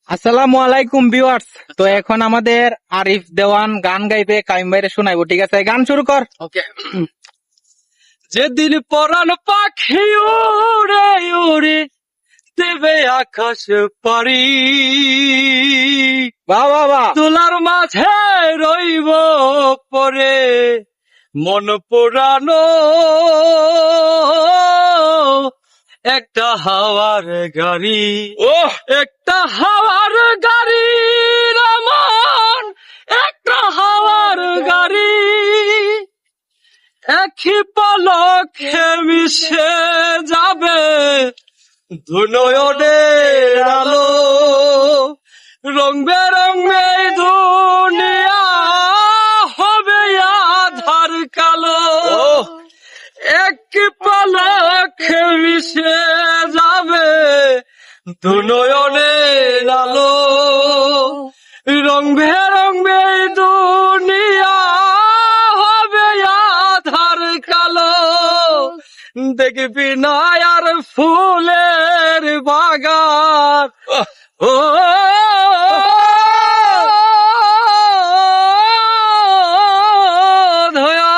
আসসালামু আলাইকুম ভিউয়ার্স। তো এখন আমাদের আরিফ দেওয়ান গান গাইবে, কাইম ভাইরে শোনাইবো। ঠিক আছে, গান শুরু কর। ওকে। যেদিন পরাণ পাখি উড়ে উড়ে দেবে আকাশ পারি, বাহ বাহ বাহ। তোলার মাঝে রইব পরে মন পোড়ানো একটা হাওয়ার গাড়ি, একটা হাওয়ার গাড়ি রমন, একটা হাওয়ার গাড়ি একই পলকে মিশে যাবে দুনয়নের আলো, রং বেরঙে দুনিয়া হবে আধার কালো, এক পলকে মিশে যাবে দুনয়নের আলো, রং বেরঙে দুনিয়া হবে আধার কালো, দেখবি না আর ফুলের বাগান ও ধয়া,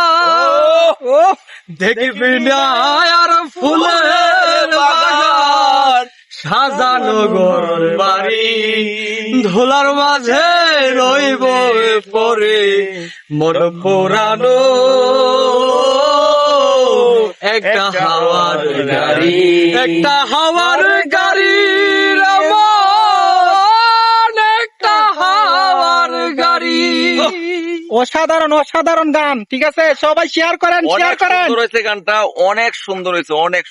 দেখবি না আর ফুলের বাগান সাজানো ঘর বাড়ি, ধুলার মাঝে রইব পরে মন পোড়ানো একটা হাওয়ার গাড়ি, একটা হাওয়ার গাড়ি রমন, একটা হাওয়ার গাড়ি। অসাধারণ অসাধারণ গান। ঠিক আছে, সবাই শেয়ার করেন, শেয়ার অনেক করেন। সুন্দর হয়েছে গানটা, অনেক সুন্দর হয়েছে, অনেক